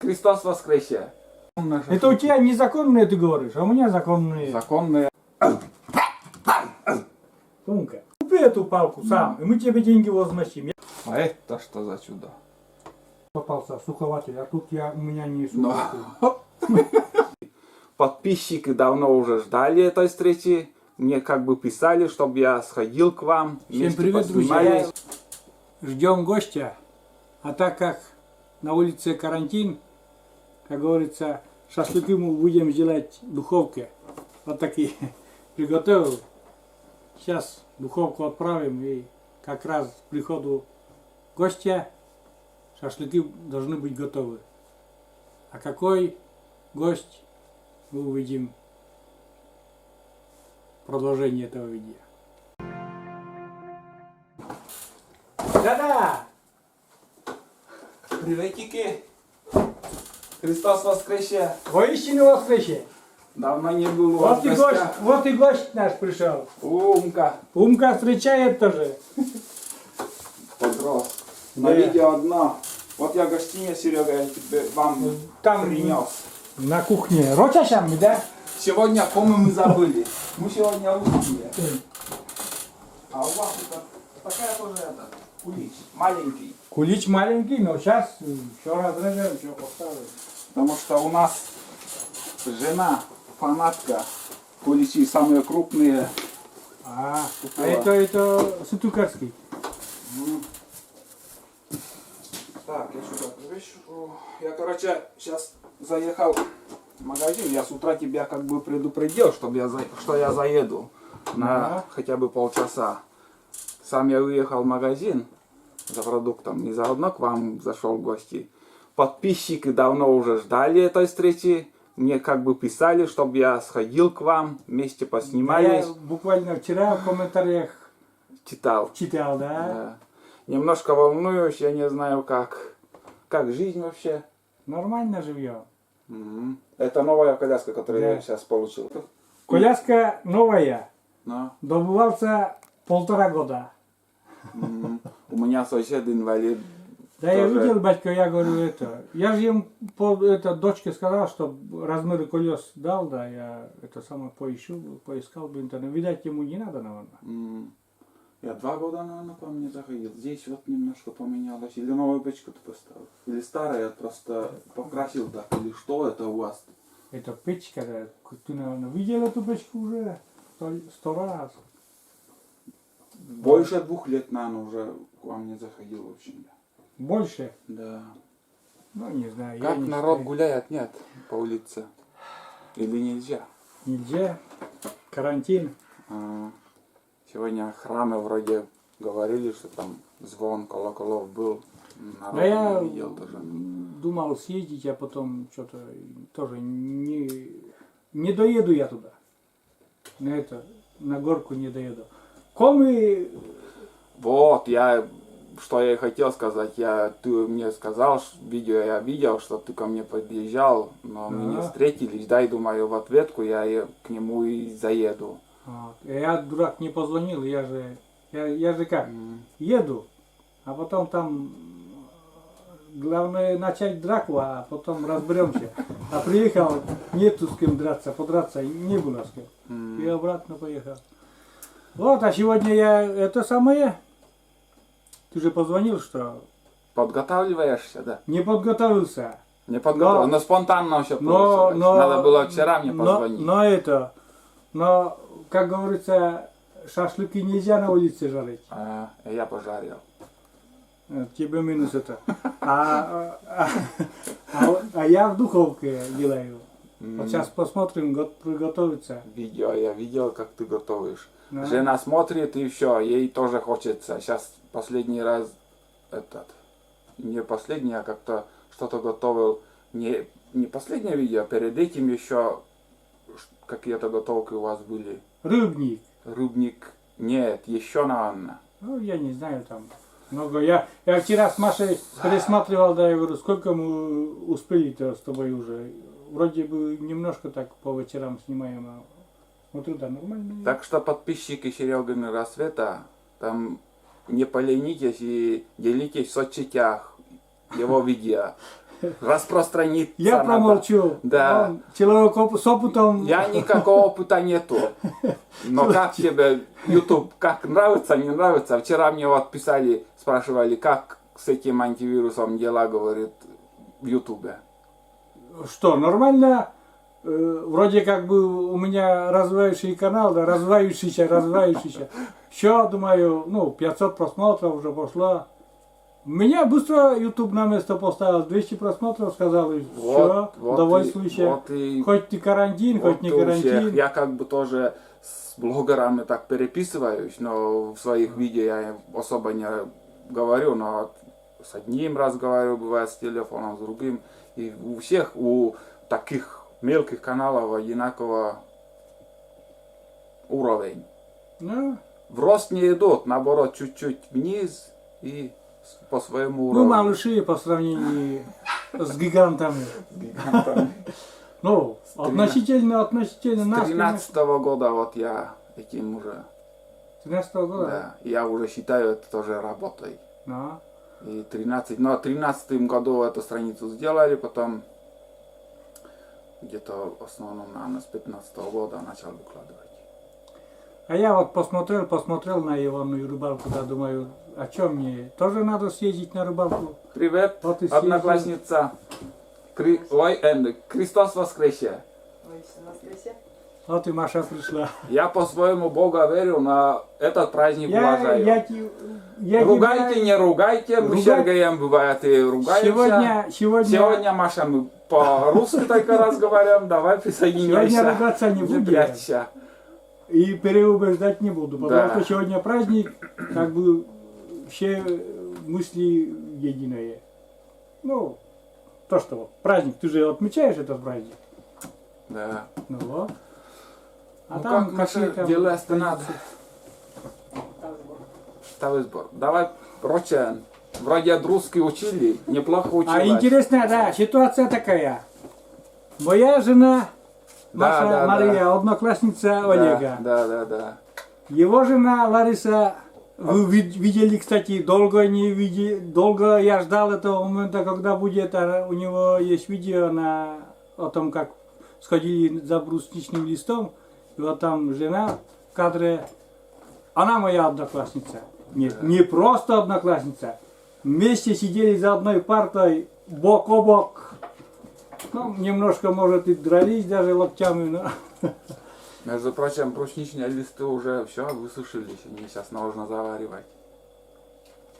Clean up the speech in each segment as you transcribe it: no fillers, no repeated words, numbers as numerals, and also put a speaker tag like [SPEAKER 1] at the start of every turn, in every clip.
[SPEAKER 1] Христос воскресе!
[SPEAKER 2] Это у тебя незаконные, ты говоришь, а у меня законные.
[SPEAKER 1] Законные.
[SPEAKER 2] Сумка. Купи эту палку сам, и мы тебе деньги возвращим.
[SPEAKER 1] А это что за чудо?
[SPEAKER 2] Попался суховатый, а тут у меня не
[SPEAKER 1] Но.
[SPEAKER 2] суховатый.
[SPEAKER 1] Подписчики давно уже ждали этой встречи. Мне как бы писали, чтобы я сходил к вам.
[SPEAKER 2] Всем
[SPEAKER 1] вместе
[SPEAKER 2] привет,
[SPEAKER 1] поснимали.
[SPEAKER 2] друзья. Ждем гостя. А так как на улице карантин, как говорится, шашлыки мы будем делать в духовке. Вот такие приготовил. Сейчас духовку отправим, и как раз к приходу гостя шашлыки должны быть готовы. А какой гость, мы увидим в продолжении этого видео. Да-да!
[SPEAKER 1] Приветики! Христос воскресе!
[SPEAKER 2] Воистину воскресе!
[SPEAKER 1] Давно не был у вас
[SPEAKER 2] Вот
[SPEAKER 1] в гостях.
[SPEAKER 2] вот и гость наш пришел.
[SPEAKER 1] Умка
[SPEAKER 2] Умка встречает тоже.
[SPEAKER 1] подрос.
[SPEAKER 2] Да.
[SPEAKER 1] На видео одно. Вот я гостиница, Серега, я тебе вам
[SPEAKER 2] Там
[SPEAKER 1] принес.
[SPEAKER 2] на кухне. Рочашами, да?
[SPEAKER 1] Сегодня, по-моему, мы забыли. Мы сегодня узкие. А у вас это такая тоже это, кулич, маленький.
[SPEAKER 2] Кулич маленький, но сейчас все разрежем, все поставим.
[SPEAKER 1] Потому что у нас жена фанатка. Куличи самые крупные.
[SPEAKER 2] А
[SPEAKER 1] Купила.
[SPEAKER 2] это сутукарский.
[SPEAKER 1] Так, я что-то вещу. Я, короче, сейчас заехал в магазин. Я с утра тебя как бы предупредил, что я заеду на
[SPEAKER 2] Ага.
[SPEAKER 1] хотя бы полчаса. Сам я уехал в магазин за продуктом и заодно к вам зашел в гости. Подписчики давно уже ждали этой встречи. Мне как бы писали, чтобы я сходил к вам, вместе поснимались.
[SPEAKER 2] Я буквально вчера в комментариях
[SPEAKER 1] Читал.
[SPEAKER 2] читал, да?
[SPEAKER 1] Да. Немножко волнуюсь, я не знаю как жизнь вообще.
[SPEAKER 2] Нормально живем.
[SPEAKER 1] Мгм. Это новая коляска, которую
[SPEAKER 2] Да.
[SPEAKER 1] я сейчас получил.
[SPEAKER 2] Коляска новая.
[SPEAKER 1] Но,
[SPEAKER 2] Добывался 1,5 года.
[SPEAKER 1] у меня сосед инвалид.
[SPEAKER 2] Да, я
[SPEAKER 1] Тоже.
[SPEAKER 2] видел, батька, я говорю, это. Я же им дочке сказал, что размеры колес дал, да, я это самое поискал в интернете. Видать, ему не надо, наверное.
[SPEAKER 1] Я 2 года, наверное, по мне заходил. Здесь вот немножко поменялось. Или новую печку ты поставил. Или старая, я просто покрасил так. Или что это у вас?
[SPEAKER 2] Это печка, да. Ты, наверное, видел эту печку уже 100 раз.
[SPEAKER 1] Больше 2 лет, наверное, уже к вам не заходил, в общем.
[SPEAKER 2] Больше?
[SPEAKER 1] Да.
[SPEAKER 2] Ну, не знаю. я
[SPEAKER 1] Как
[SPEAKER 2] не
[SPEAKER 1] народ
[SPEAKER 2] считаю.
[SPEAKER 1] гуляет, нет, по улице? Или нельзя?
[SPEAKER 2] Нельзя. Карантин.
[SPEAKER 1] Сегодня храмы вроде говорили, что там звон колоколов был. Народ
[SPEAKER 2] Да я
[SPEAKER 1] не видел тоже.
[SPEAKER 2] думал съездить, а потом что-то тоже не доеду я туда. На горку не доеду. Комы,
[SPEAKER 1] Вот, что я и хотел сказать. Ты мне сказал, видео я видел, что ты ко мне подъезжал, но мы не
[SPEAKER 2] Ага.
[SPEAKER 1] встретились. Дай, думаю, в ответку я и к нему и заеду.
[SPEAKER 2] я дурак не позвонил, я же как, еду, а потом там главное начать драку, а потом разберемся. А приехал, нету с кем драться, подраться не было с кем. И обратно поехал. Вот, а сегодня я это самое, ты же позвонил, что
[SPEAKER 1] Подготавливаешься, да?
[SPEAKER 2] не подготовился.
[SPEAKER 1] Не подготовил, но спонтанно все
[SPEAKER 2] Но,
[SPEAKER 1] получилось. Надо было вчера мне
[SPEAKER 2] но,
[SPEAKER 1] позвонить.
[SPEAKER 2] но, как говорится, шашлыки нельзя на улице жарить.
[SPEAKER 1] Я пожарил.
[SPEAKER 2] Тебе минус это. А я в духовке делаю. Вот сейчас посмотрим, приготовится.
[SPEAKER 1] Видео я видел, как ты готовишь.
[SPEAKER 2] Да.
[SPEAKER 1] Жена смотрит и все, ей тоже хочется. Сейчас последний раз не последний, а как-то что-то готовил. Не последнее видео, перед этим еще какие-то готовки у вас были.
[SPEAKER 2] Рыбник.
[SPEAKER 1] Рыбник. Нет, еще наверное.
[SPEAKER 2] Ну, я не знаю, там много. Я вчера с Машей пересматривал, да, я говорю, сколько мы успели-то с тобой уже. Вроде бы немножко так по вечерам снимаем, а смотрю, да, нормально.
[SPEAKER 1] Так что подписчики Серегины Рассвета, там не поленитесь и делитесь в соцсетях его видео. распространиться.
[SPEAKER 2] Я
[SPEAKER 1] надо.
[SPEAKER 2] промолчу.
[SPEAKER 1] Да.
[SPEAKER 2] Он человек с опытом.
[SPEAKER 1] Я никакого опыта нету. Но как тебе YouTube, как нравится, не нравится? Вчера мне вот писали, спрашивали, как с этим антивирусом дела, говорит, в YouTube.
[SPEAKER 2] Что, нормально? Вроде как бы у меня развивающий канал, да, развивающийся. Еще, думаю, 500 просмотров уже пошло. Меня быстро YouTube на место поставил, 200 просмотров, сказал, и все, довольствуйся. Хоть ты карантин, хоть не карантин.
[SPEAKER 1] Я как бы тоже с блогерами так переписываюсь, но в своих видео я особо не говорю, но с одним разговариваю, бывает с телефоном, с другим. И у всех, у таких мелких каналов одинаково уровень.
[SPEAKER 2] Ну,
[SPEAKER 1] В рост не идут, наоборот, чуть-чуть вниз и по своему уровню.
[SPEAKER 2] малыши по сравнению с гигантами. Ну, относительно
[SPEAKER 1] С
[SPEAKER 2] нас.
[SPEAKER 1] 13-го года вот я этим уже,
[SPEAKER 2] 13-го года?
[SPEAKER 1] да, я уже считаю это тоже работой.
[SPEAKER 2] Да.
[SPEAKER 1] И 13, но в 13 году эту страницу сделали, потом где-то в основном, наверное, с 15-го года начал выкладывать.
[SPEAKER 2] А я вот посмотрел на Иванную рыбалку, да, думаю, о чем мне? Тоже надо съездить на рыбалку?
[SPEAKER 1] Привет,
[SPEAKER 2] Вот и съездил.
[SPEAKER 1] одноклассница. Христос воскресе.
[SPEAKER 2] Вот и Маша пришла.
[SPEAKER 1] Я по-своему Бога верю, на этот праздник уважаю. Ругайте,
[SPEAKER 2] тебя-
[SPEAKER 1] не ругайте, мы с Сергеем бывает и ругаемся. Сегодня, Маша, мы по-русски только разговариваем, давай присоединяйся.
[SPEAKER 2] Сегодня ругаться не будем.
[SPEAKER 1] прячься.
[SPEAKER 2] И переубеждать не буду, потому
[SPEAKER 1] Да.
[SPEAKER 2] что сегодня праздник, как бы все мысли единые. Ну, то что вот, праздник, ты же отмечаешь этот праздник.
[SPEAKER 1] Да.
[SPEAKER 2] Ну вот. А
[SPEAKER 1] Ну
[SPEAKER 2] там
[SPEAKER 1] как, Маша,
[SPEAKER 2] какие там
[SPEAKER 1] делать
[SPEAKER 2] традиции?
[SPEAKER 1] надо? Ставый сбор. Давай, Рочен. Вроде от русский учили, неплохо училась.
[SPEAKER 2] А интересная, да, ситуация такая. Моя жена,
[SPEAKER 1] Да,
[SPEAKER 2] Маша
[SPEAKER 1] да,
[SPEAKER 2] Мария,
[SPEAKER 1] да.
[SPEAKER 2] одноклассница Олега.
[SPEAKER 1] Да.
[SPEAKER 2] Его жена Лариса, вы видели, кстати, долго не видели, долго я ждал этого момента, когда будет, а у него есть видео о том, как сходили за брусничным листом, и вот там жена в кадре, она моя одноклассница. Нет, не просто одноклассница. Вместе сидели за одной партой, бок о бок. Ну, немножко, может, и дрались даже локтями, но...
[SPEAKER 1] Между прочим, брусничные листы уже все высушились, они сейчас нужно заваривать.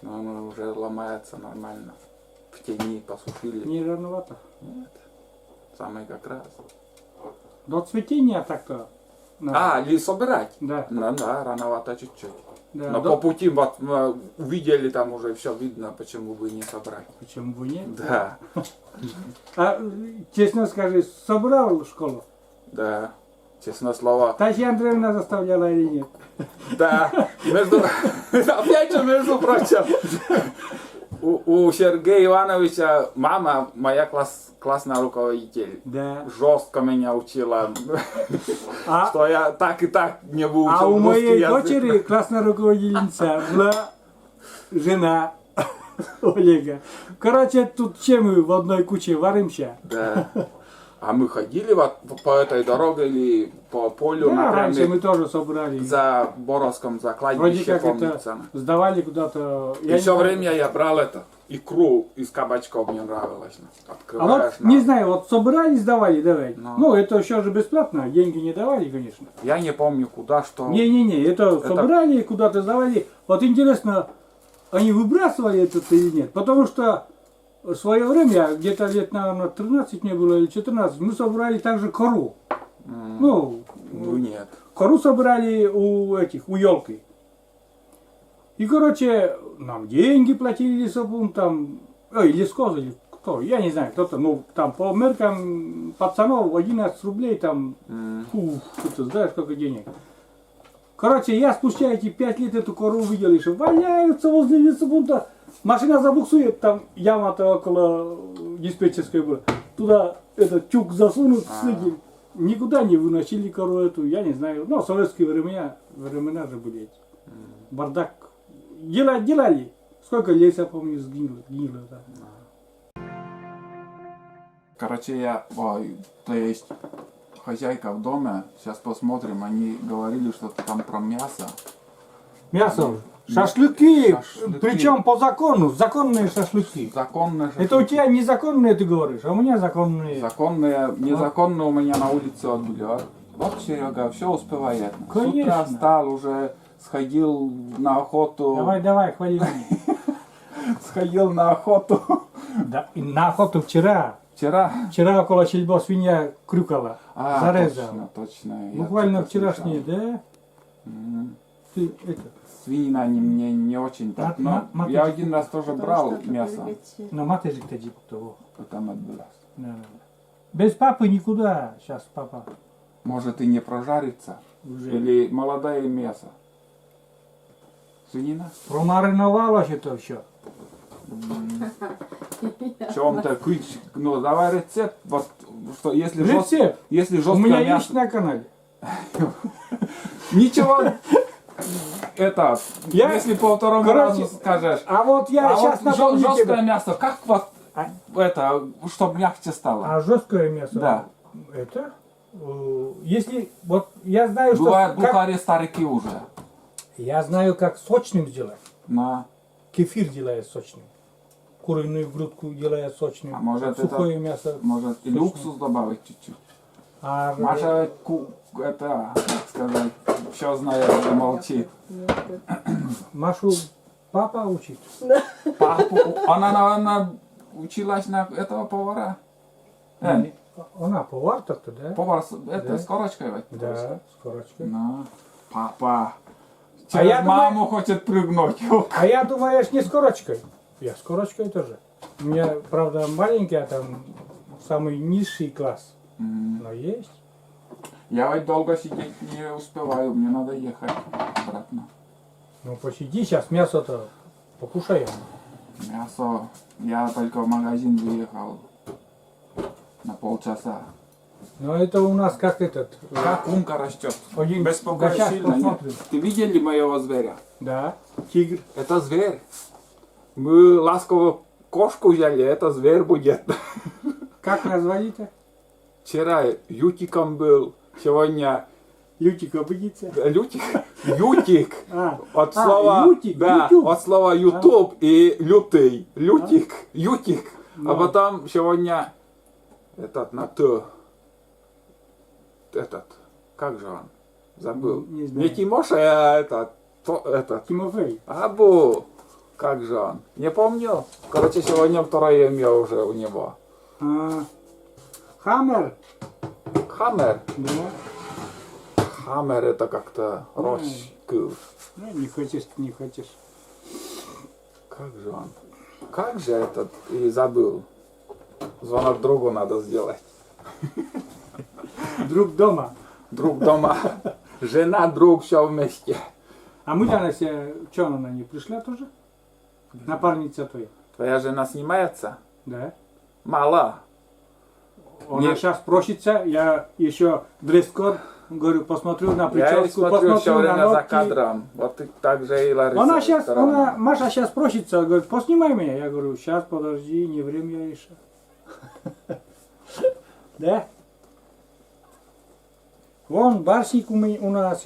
[SPEAKER 1] Но оно уже ломается нормально. В тени посушили.
[SPEAKER 2] Не рановато.
[SPEAKER 1] Нет. Самое как раз.
[SPEAKER 2] До цветения так-то. надо.
[SPEAKER 1] Лист собирать?
[SPEAKER 2] Да.
[SPEAKER 1] Да, рановато чуть-чуть.
[SPEAKER 2] Да,
[SPEAKER 1] Но по пути вот мы увидели, там уже все видно, почему бы не собрать.
[SPEAKER 2] Почему бы нет?
[SPEAKER 1] Да,
[SPEAKER 2] А честно скажи, собрал школу?
[SPEAKER 1] да. Честное слово.
[SPEAKER 2] Татьяна Андреевна заставляла или нет?
[SPEAKER 1] Да. Опять же, между прочим, у Сергея Ивановича мама моя классная руководитель.
[SPEAKER 2] Да.
[SPEAKER 1] Жестко меня учила,
[SPEAKER 2] А,
[SPEAKER 1] что я так и так не выучил
[SPEAKER 2] а у
[SPEAKER 1] русский
[SPEAKER 2] моей
[SPEAKER 1] язык.
[SPEAKER 2] дочери классная руководительница была жена Олега. Короче, тут все мы в одной куче варимся.
[SPEAKER 1] Да. А мы ходили вот по этой дороге или по полю
[SPEAKER 2] Да, раньше
[SPEAKER 1] напрямик
[SPEAKER 2] мы тоже собрали.
[SPEAKER 1] за Боровском, за
[SPEAKER 2] Вроде
[SPEAKER 1] кладбище,
[SPEAKER 2] как
[SPEAKER 1] помнится.
[SPEAKER 2] это сдавали куда-то.
[SPEAKER 1] И
[SPEAKER 2] Я
[SPEAKER 1] все
[SPEAKER 2] не знаю.
[SPEAKER 1] время я брал это, икру из кабачков, мне нравилось.
[SPEAKER 2] А
[SPEAKER 1] Открываешь,
[SPEAKER 2] вот, не знаю, вот собрали, сдавали, давай.
[SPEAKER 1] Ну.
[SPEAKER 2] Ну, это еще же бесплатно, деньги не давали, конечно.
[SPEAKER 1] я не помню куда, что.
[SPEAKER 2] Не-не-не, это собрали, куда-то сдавали. Вот интересно, они выбрасывали это или нет? Потому что в свое время, где-то лет, наверное, 13 мне было или 14, мы собрали также кору. Ну,
[SPEAKER 1] Нет.
[SPEAKER 2] кору собрали у елки. И, короче, нам деньги платили лесовым, там, лескоз или кто, я не знаю, кто-то, ну, там, по меркам пацанов 11 рублей, там, ты знаешь, сколько денег. Короче, я спустя эти 5 лет эту кору увидел, что валяются возле лесопункта. Машина забуксует, там яма-то около диспетчерской была. Туда этот тюк засунут, следи. Никуда не выносили кору эту, я не знаю. Ну, советские времена же были эти. Бардак. Делали. Сколько леса, помню, сгинуло там.
[SPEAKER 1] Короче, то есть хозяйка в доме, сейчас посмотрим, они говорили что-то там про мясо.
[SPEAKER 2] Мясо. Шашлыки.
[SPEAKER 1] Шашлыки.
[SPEAKER 2] Причем по закону. Законные шашлыки.
[SPEAKER 1] Законные шашлыки.
[SPEAKER 2] Это у тебя незаконные, ты говоришь, а у меня законные.
[SPEAKER 1] Законные, незаконные у меня на улице отбыли. Вот Серега все успевает. С утра
[SPEAKER 2] Конечно.
[SPEAKER 1] встал, уже сходил на охоту.
[SPEAKER 2] Давай, хвали меня.
[SPEAKER 1] Сходил на охоту.
[SPEAKER 2] Да, и на охоту вчера.
[SPEAKER 1] Вчера.
[SPEAKER 2] Вчера около Чельбо свинья крюкала. Зарезал.
[SPEAKER 1] Точно.
[SPEAKER 2] Буквально
[SPEAKER 1] Я
[SPEAKER 2] вчерашний,
[SPEAKER 1] слышал.
[SPEAKER 2] да? Ты это.
[SPEAKER 1] Свинина мне не очень так. Но
[SPEAKER 2] Мат-
[SPEAKER 1] я
[SPEAKER 2] мат-
[SPEAKER 1] один раз тоже брал мясо.
[SPEAKER 2] На матежик тоді того.
[SPEAKER 1] Там отбылось.
[SPEAKER 2] Да. Без папы никуда. Сейчас папа
[SPEAKER 1] Может и не прожарится.
[SPEAKER 2] уже
[SPEAKER 1] Или молодое мясо. Свинина?
[SPEAKER 2] промариновалось это все.
[SPEAKER 1] В чем-то ключ. Ну, давай рецепт. Вот, что если
[SPEAKER 2] Рецепт?
[SPEAKER 1] если
[SPEAKER 2] У
[SPEAKER 1] жесткое
[SPEAKER 2] меня
[SPEAKER 1] мясо.
[SPEAKER 2] есть на канале.
[SPEAKER 1] Ничего. Это,
[SPEAKER 2] Я-
[SPEAKER 1] если по второму
[SPEAKER 2] Короче,
[SPEAKER 1] разу скажешь.
[SPEAKER 2] А вот я
[SPEAKER 1] А
[SPEAKER 2] сейчас
[SPEAKER 1] вот
[SPEAKER 2] напомню
[SPEAKER 1] жесткое
[SPEAKER 2] тебе.
[SPEAKER 1] мясо, как вот
[SPEAKER 2] А-
[SPEAKER 1] это, чтобы мягче стало?
[SPEAKER 2] А жесткое мясо?
[SPEAKER 1] Да.
[SPEAKER 2] Это? Если вот я знаю, что
[SPEAKER 1] Бывают
[SPEAKER 2] как-
[SPEAKER 1] бухари старики уже.
[SPEAKER 2] я знаю, как сочным сделать.
[SPEAKER 1] На.
[SPEAKER 2] Кефир делает сочным. Куриную грудку делает сочным.
[SPEAKER 1] А может
[SPEAKER 2] сухое мясо.
[SPEAKER 1] Может или
[SPEAKER 2] Точно.
[SPEAKER 1] уксус добавить чуть-чуть.
[SPEAKER 2] А
[SPEAKER 1] Маша, это, как сказать, все знает и молчит.
[SPEAKER 2] Машу папа учит.
[SPEAKER 1] Папу, она, наверное, училась на этого повара.
[SPEAKER 2] Она повар так-то, да?
[SPEAKER 1] Повар это,
[SPEAKER 2] Да.
[SPEAKER 1] с корочкой вот.
[SPEAKER 2] Да, с корочкой.
[SPEAKER 1] Ну, папа.
[SPEAKER 2] А
[SPEAKER 1] Через
[SPEAKER 2] я думаю-
[SPEAKER 1] маму хочет прыгнуть.
[SPEAKER 2] А я думаешь, не с корочкой? Я с корочкой тоже. У меня, правда, маленькая, там, самый низший класс. Но есть.
[SPEAKER 1] Я вот долго сидеть не успеваю, мне надо ехать обратно.
[SPEAKER 2] Ну, посиди, сейчас мясо-то покушаем.
[SPEAKER 1] Мясо, я только в магазин выехал на полчаса.
[SPEAKER 2] Но это у нас как этот.
[SPEAKER 1] Как умка растет.
[SPEAKER 2] Один
[SPEAKER 1] Беспокойно
[SPEAKER 2] гачак
[SPEAKER 1] сильно, нет?
[SPEAKER 2] посмотрим.
[SPEAKER 1] Ты видели моего зверя?
[SPEAKER 2] Да, тигр.
[SPEAKER 1] Это зверь. Мы ласково кошку взяли, это зверь будет.
[SPEAKER 2] Как назвали-то?
[SPEAKER 1] Вчера ютиком был, сегодня
[SPEAKER 2] Лютика будете?
[SPEAKER 1] лютик. Ютик. От слова,
[SPEAKER 2] ютик,
[SPEAKER 1] да,
[SPEAKER 2] ютуб.
[SPEAKER 1] от слова YouTube и лютый. Лютик, ютик. А
[SPEAKER 2] Ну.
[SPEAKER 1] потом сегодня этот на Т. Этот, как же он? Забыл.
[SPEAKER 2] Не знаю.
[SPEAKER 1] Не Тимоша, а этот.
[SPEAKER 2] Тимофей.
[SPEAKER 1] Абу, как же он? Не помню. Короче, сегодня второе имя уже у него.
[SPEAKER 2] Хаммер.
[SPEAKER 1] Хаммер.
[SPEAKER 2] Да.
[SPEAKER 1] Хаммер это как-то рочку.
[SPEAKER 2] Ну, не хочешь, не хочешь.
[SPEAKER 1] Как же он? Как же этот? И забыл. Звонок другу надо сделать.
[SPEAKER 2] Друг дома.
[SPEAKER 1] Друг дома. Жена, друг, все вместе.
[SPEAKER 2] А мы на себя, что она не пришла тоже? Напарница твоя.
[SPEAKER 1] Твоя жена снимается?
[SPEAKER 2] Да.
[SPEAKER 1] Мало.
[SPEAKER 2] Она
[SPEAKER 1] Нет.
[SPEAKER 2] сейчас просится, я еще дресс-код, говорю, посмотрю на
[SPEAKER 1] Я и
[SPEAKER 2] прическу,
[SPEAKER 1] смотрю все
[SPEAKER 2] посмотрю на
[SPEAKER 1] время за
[SPEAKER 2] ногти.
[SPEAKER 1] кадром. Вот и так же и Лариса.
[SPEAKER 2] Она сейчас,
[SPEAKER 1] Викторовна.
[SPEAKER 2] Маша сейчас просится, говорит, поснимай меня. Я говорю, сейчас подожди, не время еще. Да? Вон барсик у нас,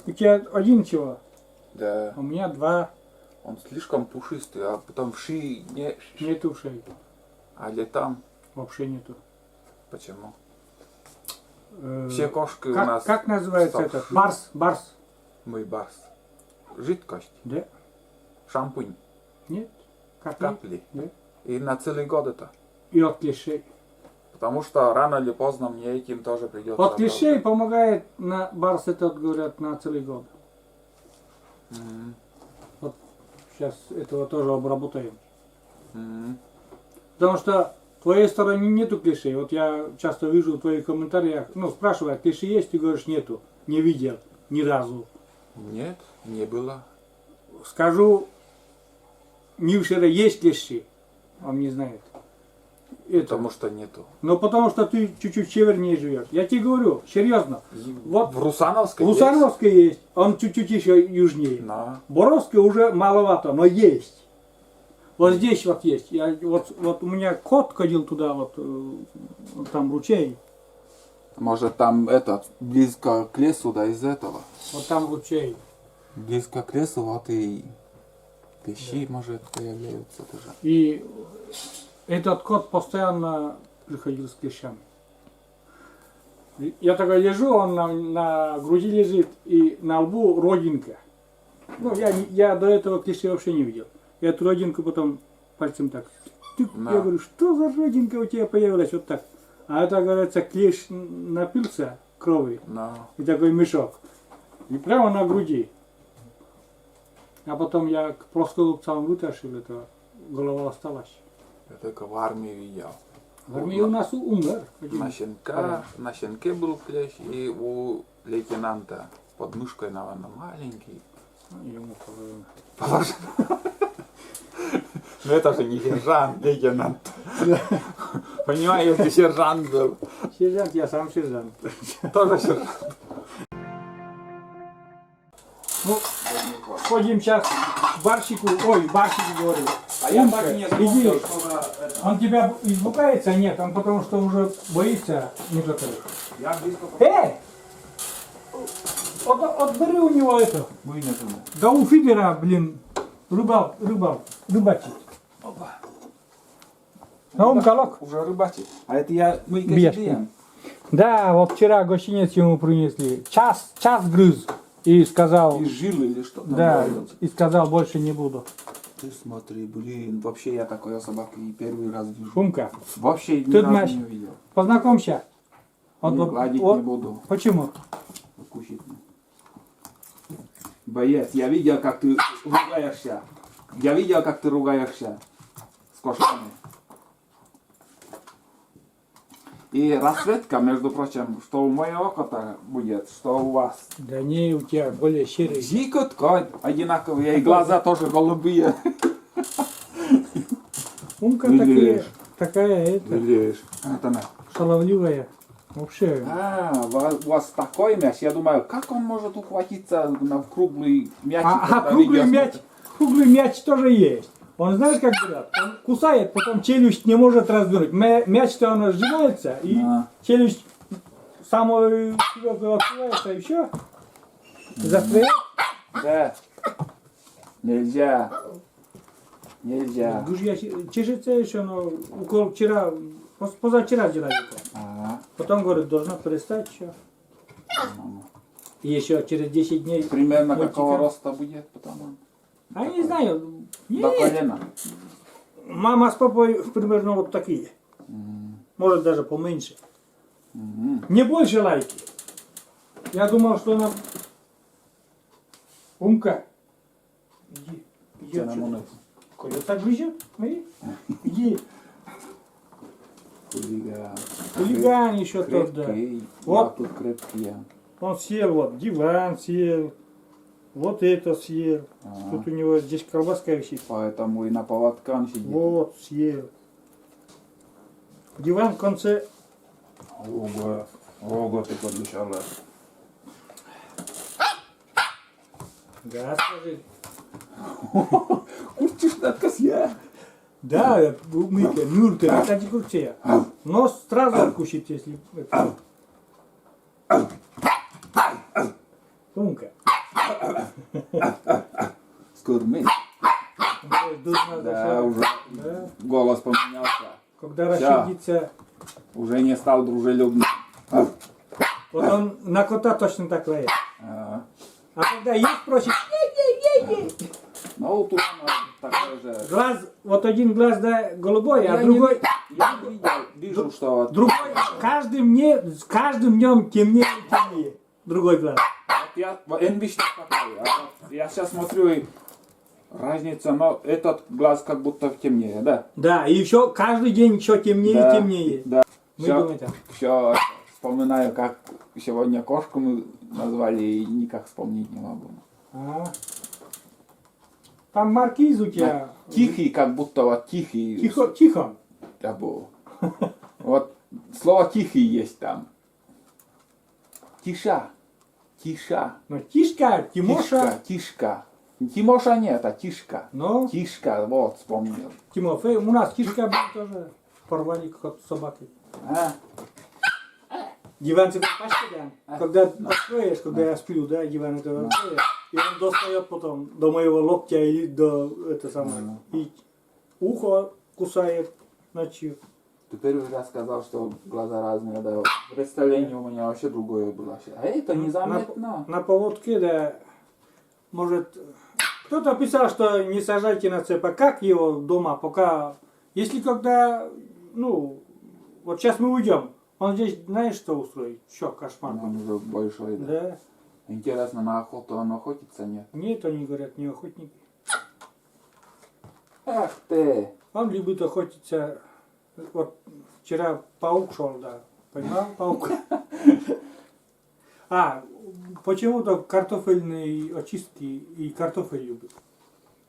[SPEAKER 2] у тебя один чего,
[SPEAKER 1] Да.
[SPEAKER 2] у меня два,
[SPEAKER 1] Он слишком пушистый, а потом вши не...
[SPEAKER 2] нету шеи,
[SPEAKER 1] А летом?
[SPEAKER 2] вообще нету.
[SPEAKER 1] Почему?
[SPEAKER 2] Э,
[SPEAKER 1] Все кошки у нас...
[SPEAKER 2] как называется
[SPEAKER 1] стоп.
[SPEAKER 2] этот? Барс.
[SPEAKER 1] Мой барс. Жидкость.
[SPEAKER 2] Да?
[SPEAKER 1] Шампунь.
[SPEAKER 2] Нет? Капли?
[SPEAKER 1] Капли.
[SPEAKER 2] Да?
[SPEAKER 1] И на целый год это.
[SPEAKER 2] И от клещей.
[SPEAKER 1] Потому что рано или поздно мне этим тоже придется.
[SPEAKER 2] От клещей помогает на барс этот, говорят, на целый год.
[SPEAKER 1] Мгм.
[SPEAKER 2] Вот сейчас этого тоже обработаем.
[SPEAKER 1] Мгм.
[SPEAKER 2] Потому что в твоей стороне нету клещей. Вот я часто вижу в твоих комментариях, ну, спрашивают, клещи есть? Ты говоришь, нету. Не видел ни разу.
[SPEAKER 1] Нет, не было.
[SPEAKER 2] Скажу, Мившера есть клещи. Он не знает. Это.
[SPEAKER 1] Потому что нету.
[SPEAKER 2] Но потому что ты чуть-чуть севернее живешь. Я тебе говорю, серьезно. Вот
[SPEAKER 1] В Русановской
[SPEAKER 2] в Русановской есть. Он чуть-чуть еще южнее.
[SPEAKER 1] есть? На.
[SPEAKER 2] Боровской уже маловато, но есть. Вот здесь вот есть. Вот у меня кот ходил туда, вот там ручей.
[SPEAKER 1] Может там это, близко к лесу, да, из этого.
[SPEAKER 2] Вот там ручей.
[SPEAKER 1] Близко к лесу, вот и пищи, может, появляются тоже.
[SPEAKER 2] И этот кот постоянно приходил с клещами. Я такой лежу, он на груди лежит, и на лбу родинка. Ну, я до этого клещей вообще не видел. Я эту родинку потом пальцем так.
[SPEAKER 1] Да.
[SPEAKER 2] Я говорю, что за родинка у тебя появилась вот так? А это, говорится, клещ напился крови.
[SPEAKER 1] Да.
[SPEAKER 2] И такой мешок. И прямо на груди. А потом я к плоскогубцам вытащил, это голова осталась.
[SPEAKER 1] Я только в армии видел.
[SPEAKER 2] В армии у нас умер.
[SPEAKER 1] На щенке был клещ, и у лейтенанта под мышкой, наверное, маленький.
[SPEAKER 2] Ему положено.
[SPEAKER 1] Ну это же не сержант, лейтенант. Понимаю, если сержант был.
[SPEAKER 2] Сержант, я сам сержант.
[SPEAKER 1] Тоже сержант.
[SPEAKER 2] Ну, ходим сейчас к барщику, говорю.
[SPEAKER 1] А я
[SPEAKER 2] Умка,
[SPEAKER 1] так и не
[SPEAKER 2] иди.
[SPEAKER 1] запомнил, что
[SPEAKER 2] Он тебя испугается? Нет, он потому что уже боится некоторых.
[SPEAKER 1] я близко
[SPEAKER 2] Отбери у него это.
[SPEAKER 1] вынесу.
[SPEAKER 2] Да у Фидера, блин, рыбачить.
[SPEAKER 1] Опа.
[SPEAKER 2] А он колок?
[SPEAKER 1] Уже рыбачит. А это мы
[SPEAKER 2] Бьешь.
[SPEAKER 1] каждый
[SPEAKER 2] Да, вот вчера гостиниц ему принесли. Час грыз. И сказал,
[SPEAKER 1] из жилы или что там.
[SPEAKER 2] да,
[SPEAKER 1] говорится.
[SPEAKER 2] и сказал, больше не буду.
[SPEAKER 1] Ты смотри, блин, вообще я такой собаки и первый раз вижу.
[SPEAKER 2] Шумка,
[SPEAKER 1] Вообще ни
[SPEAKER 2] Тут
[SPEAKER 1] разу
[SPEAKER 2] наш-
[SPEAKER 1] не видел.
[SPEAKER 2] познакомься. Вот,
[SPEAKER 1] Не,
[SPEAKER 2] вот,
[SPEAKER 1] гладить
[SPEAKER 2] вот.
[SPEAKER 1] не буду.
[SPEAKER 2] Почему?
[SPEAKER 1] Кушать не. Боец, я видел, как ты ругаешься. Я видел, как ты ругаешься с кошками. И расцветка, между прочим, что у моего кота будет, что у вас.
[SPEAKER 2] Да не, у тебя более серый.
[SPEAKER 1] Зикот кот одинаковые, и глаза тоже голубые.
[SPEAKER 2] Умка
[SPEAKER 1] Видишь?
[SPEAKER 2] такая, это,
[SPEAKER 1] Видишь? Вот она.
[SPEAKER 2] шаловливая. Вообще.
[SPEAKER 1] У вас такой мяч, я думаю, как он может ухватиться на круглый мяч?
[SPEAKER 2] Круглый мяч тоже есть. Он знает, как говорят? Он кусает, потом челюсть не может развернуть. Мяч-то он сжимается, и
[SPEAKER 1] Да.
[SPEAKER 2] челюсть самую твердую открывается, и все. Застряет.
[SPEAKER 1] Да. Нельзя. Нельзя.
[SPEAKER 2] Друзья, чешется еще, но вчера, позавчера делали.
[SPEAKER 1] Ага.
[SPEAKER 2] Потом, говорит, должна перестать еще. И еще через 10 дней.
[SPEAKER 1] Примерно
[SPEAKER 2] мультика.
[SPEAKER 1] какого роста будет потом?
[SPEAKER 2] А я не знаю.
[SPEAKER 1] До
[SPEAKER 2] Нет.
[SPEAKER 1] колена.
[SPEAKER 2] Мама с папой примерно вот такие. Может даже поменьше. Не больше лайки. Я думал, что она... Умка. Иди. Иди
[SPEAKER 1] Це на
[SPEAKER 2] отсюда.
[SPEAKER 1] монету.
[SPEAKER 2] Колеса грызет? Смотри. Иди.
[SPEAKER 1] Хулиган.
[SPEAKER 2] Хулиган еще тот, да.
[SPEAKER 1] Крепкий.
[SPEAKER 2] Вот.
[SPEAKER 1] Да, тут крепкие.
[SPEAKER 2] Он съел, вот, диван съел. Вот это съел.
[SPEAKER 1] Ага.
[SPEAKER 2] Тут у него здесь колбаска висит.
[SPEAKER 1] Поэтому и на поводках сидит.
[SPEAKER 2] Вот, съел. Диван в конце.
[SPEAKER 1] Ого. Ого, ты подушала.
[SPEAKER 2] Да, скажи.
[SPEAKER 1] Курчиш надка я.
[SPEAKER 2] Да, мыка, мюрка, это не крутая. Нос сразу откусит, если... это. Умка.
[SPEAKER 1] Скормить. Да, уже
[SPEAKER 2] Да.
[SPEAKER 1] голос поменялся.
[SPEAKER 2] Когда
[SPEAKER 1] Всё.
[SPEAKER 2] рассердится,
[SPEAKER 1] Уже не стал дружелюбным.
[SPEAKER 2] вот он на кота точно так лает.
[SPEAKER 1] Ага.
[SPEAKER 2] А когда есть, просит,
[SPEAKER 1] Ну, тут она такой же.
[SPEAKER 2] глаз, вот один глаз, да, голубой, а
[SPEAKER 1] Я
[SPEAKER 2] другой,
[SPEAKER 1] Я не видел, вижу, что вот,
[SPEAKER 2] другой, с каждым днем темнее и темнее. Другой глаз.
[SPEAKER 1] вот я обычно такой, а вот я сейчас смотрю и разница, но этот глаз как будто темнее, да?
[SPEAKER 2] Да, и еще каждый день еще темнее
[SPEAKER 1] Да,
[SPEAKER 2] и темнее.
[SPEAKER 1] Да.
[SPEAKER 2] Мы
[SPEAKER 1] Все,
[SPEAKER 2] думаем так.
[SPEAKER 1] все вспоминаю, как сегодня кошку мы назвали и никак вспомнить не могу.
[SPEAKER 2] А. Там маркиз у тебя.
[SPEAKER 1] Тихий, как будто вот тихий.
[SPEAKER 2] Тихо.
[SPEAKER 1] Я был. Вот слово тихий есть там. Тиша. Тиша.
[SPEAKER 2] Но Тишка, Тимоша.
[SPEAKER 1] Тишка. Тимоша нет, а Тишка.
[SPEAKER 2] Но
[SPEAKER 1] Тишка, вот, вспомнил.
[SPEAKER 2] Тимофей, у нас кишка был тоже, порвали как собаки.
[SPEAKER 1] А,
[SPEAKER 2] Диван это пачка, да? Когда откроешь, когда я сплю, да, диван это откроешь, и он достает потом до моего локтя и до это самое. И ухо кусает ночью.
[SPEAKER 1] ты первый раз сказал, что глаза разные, да. Представление у меня вообще другое было. А это незаметно.
[SPEAKER 2] На поводке, да, может, кто-то писал, что не сажайте на цепь, а как его дома, пока, если когда, ну, вот сейчас мы уйдем, он здесь, знаешь, что устроит? Что, кошмар
[SPEAKER 1] Он
[SPEAKER 2] будет?
[SPEAKER 1] уже большой, да.
[SPEAKER 2] Да.
[SPEAKER 1] Интересно, на охоту он охотится, нет?
[SPEAKER 2] Нет, они говорят, не охотники.
[SPEAKER 1] Эх ты!
[SPEAKER 2] Он любит охотиться. Вот вчера паук шел, да. Понимал, паук? А, почему-то картофельные очистки и картофель любит.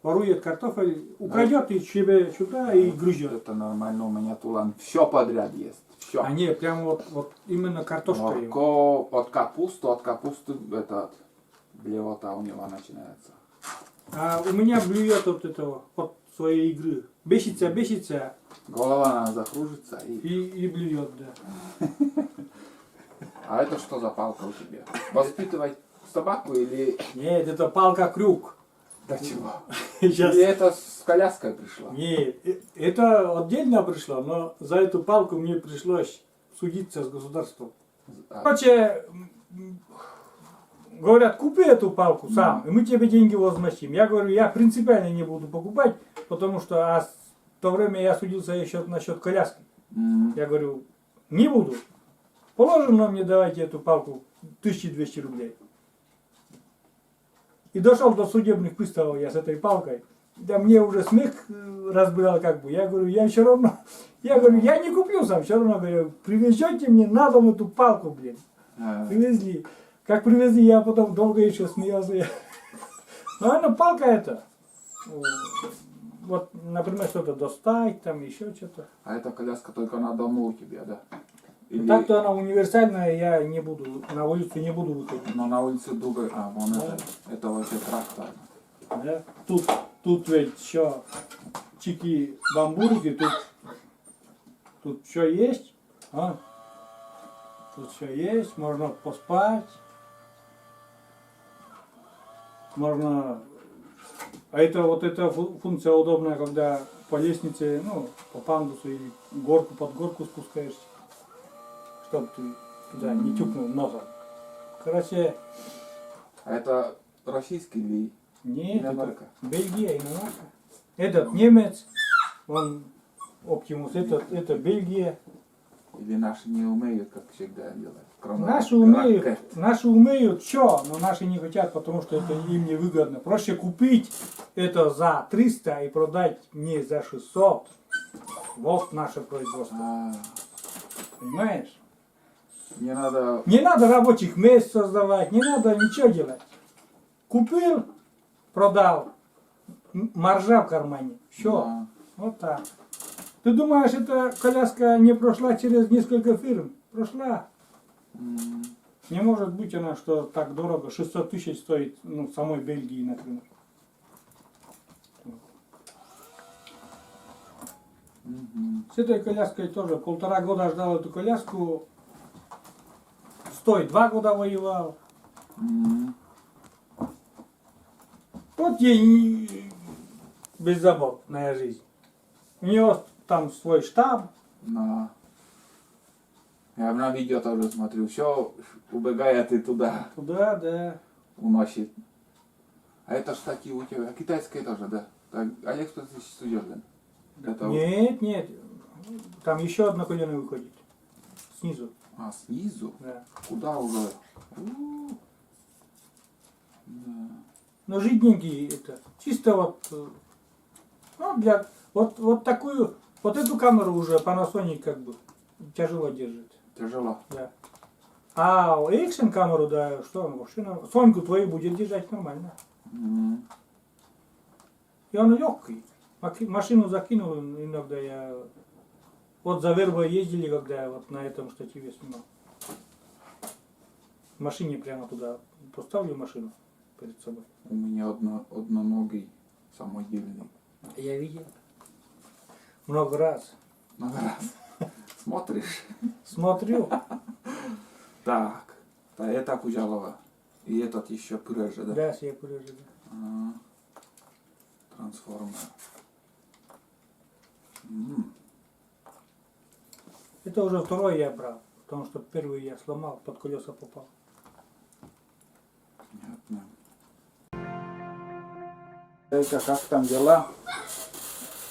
[SPEAKER 2] Ворует картофель, украдет и себе сюда и грызет.
[SPEAKER 1] Это нормально, у меня тулан все подряд есть. Все.
[SPEAKER 2] А не, прям вот именно картошка его.
[SPEAKER 1] Морковь, от капусты этот блевота у него начинается.
[SPEAKER 2] А у меня блюет от этого, от своей игры. Бесится
[SPEAKER 1] Голова она закружится и...
[SPEAKER 2] и блюет, да.
[SPEAKER 1] А это что за палка у тебя? Воспитывать собаку или...
[SPEAKER 2] Нет, это палка-крюк.
[SPEAKER 1] До чего?
[SPEAKER 2] Сейчас.
[SPEAKER 1] Или это с коляской пришла?
[SPEAKER 2] Нет, это отдельно пришло, но за эту палку мне пришлось судиться с государством. Короче, говорят, купи эту палку сам, и мы тебе деньги возместим. Я говорю, я принципиально не буду покупать, потому что в то время я судился еще насчет коляски. Я говорю, не буду. Положено мне давайте эту палку 1200 рублей. И дошел до судебных приставов я с этой палкой. Да мне уже смех разбирал как бы. Я говорю, я все равно, я не куплю сам, все равно говорю, привезете мне на дом эту палку, блин. Привезли. Как привезли, я потом долго еще смеялся. Но она палка это. Вот, например, что-то достать, там еще что-то.
[SPEAKER 1] А эта коляска только на дому у тебя, да? Или...
[SPEAKER 2] Так-то она универсальная, я не буду, на улицу не буду выходить.
[SPEAKER 1] Но на улице другой... А, вон
[SPEAKER 2] Да.
[SPEAKER 1] это вообще трактор.
[SPEAKER 2] Да? Тут ведь еще чики-бамбурги, тут все есть. А? Тут все есть, можно поспать. Можно... А это вот эта функция удобная, когда по лестнице, ну, по пандусу или горку под горку спускаешься, чтобы ты туда не тюкнул носом. Короче,
[SPEAKER 1] А это российский или
[SPEAKER 2] нет,
[SPEAKER 1] иномарка?
[SPEAKER 2] это Бельгия, иномарка. Этот немец, он Оптимус, это Бельгия.
[SPEAKER 1] Или наши не умеют, как всегда делать? Кроме
[SPEAKER 2] Наши
[SPEAKER 1] ракет.
[SPEAKER 2] умеют что, но наши не хотят, потому что это им не выгодно. Проще купить это за 300 и продать мне за 600. Вот наше производство.
[SPEAKER 1] А,
[SPEAKER 2] Понимаешь?
[SPEAKER 1] не надо...
[SPEAKER 2] Не надо рабочих мест создавать, не надо ничего делать. Купил, продал, маржа в кармане. Все.
[SPEAKER 1] Да.
[SPEAKER 2] Вот так. Ты думаешь, эта коляска не прошла через несколько фирм? Прошла.
[SPEAKER 1] М,
[SPEAKER 2] Не может быть она, что так дорого, 600 тысяч стоит, ну, в самой Бельгии, например.
[SPEAKER 1] мгм.
[SPEAKER 2] С этой коляской тоже 1,5 года ждал эту коляску. Стой, 2 года воевал.
[SPEAKER 1] М,
[SPEAKER 2] Вот ей беззаботная жизнь. У нее там свой штаб.
[SPEAKER 1] да. Я на видео тоже смотрю, все убегает и туда
[SPEAKER 2] Туда, да.
[SPEAKER 1] уносит. А это ж такие у тебя, китайские тоже, да? Так, Алиэкспресс идет, да? Это вот-
[SPEAKER 2] Нет, нет. Там еще одно колено выходит. Снизу.
[SPEAKER 1] А, снизу?
[SPEAKER 2] Да.
[SPEAKER 1] Куда уже? У, да.
[SPEAKER 2] Но жиденький это. Чисто вот. Ну, для. Вот такую. Вот эту камеру уже Panasonic как бы тяжело держит.
[SPEAKER 1] Тяжело.
[SPEAKER 2] Да. А экшен камеру, да, что он вообще, Соньку твою будет держать нормально.
[SPEAKER 1] М,
[SPEAKER 2] И он легкий. Машину закинул иногда я. Вот за Вербой ездили, когда я вот на этом штативе снимал. В машине прямо туда поставлю машину, перед собой.
[SPEAKER 1] У меня одноногий самодельный.
[SPEAKER 2] Я видел. Много раз.
[SPEAKER 1] Много раз. Смотришь?
[SPEAKER 2] Смотрю.
[SPEAKER 1] Так. Да, это Куджалова. И этот еще Пюреже, да?
[SPEAKER 2] Да, я полежу.
[SPEAKER 1] А, трансформер.
[SPEAKER 2] Это уже второй я брал. Потому что первый я сломал, под колеса попал.
[SPEAKER 1] Понятно. Эйка, как там дела?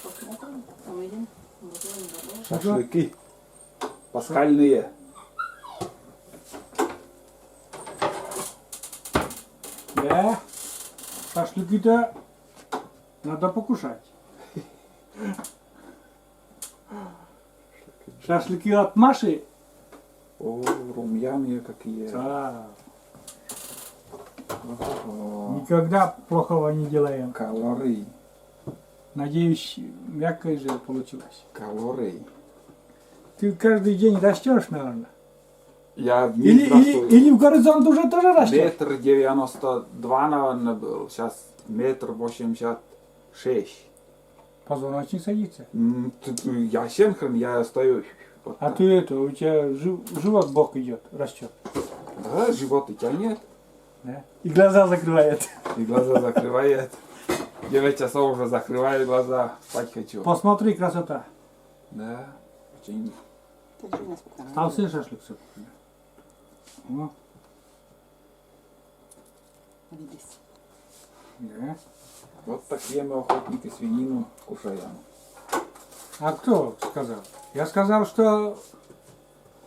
[SPEAKER 3] Посмотрим, увидим. Готовим.
[SPEAKER 1] Шашлыки. Пасхальные.
[SPEAKER 2] Да. Шашлыки-то надо покушать. Шашлыки от Маши.
[SPEAKER 1] О, румяные какие.
[SPEAKER 2] Да.
[SPEAKER 1] О,
[SPEAKER 2] Никогда плохого не делаем.
[SPEAKER 1] калорий.
[SPEAKER 2] Надеюсь, мягкое же получилось.
[SPEAKER 1] Калорий.
[SPEAKER 2] Ты каждый день растешь, наверное.
[SPEAKER 1] Я в
[SPEAKER 2] Или в горизонт уже тоже растешь.
[SPEAKER 1] 1,92 м, наверное, был. Сейчас 1,86 м.
[SPEAKER 2] Позвоночник садится.
[SPEAKER 1] Я синхрон, я стою. Вот
[SPEAKER 2] А
[SPEAKER 1] так.
[SPEAKER 2] ты это, у тебя живот бок идет, растет.
[SPEAKER 1] Да, живот и тянет.
[SPEAKER 2] Да? И глаза закрывает.
[SPEAKER 1] И глаза закрывает. 9 часов уже закрываю глаза. Спать хочу.
[SPEAKER 2] Посмотри, красота.
[SPEAKER 1] Да. Очень.
[SPEAKER 3] Ты же у нас пока.
[SPEAKER 2] Стал сын шашлык все. О,
[SPEAKER 3] Видись.
[SPEAKER 2] да.
[SPEAKER 1] Вот такие мы охотники свинину кушаем.
[SPEAKER 2] А кто сказал? Я сказал, что...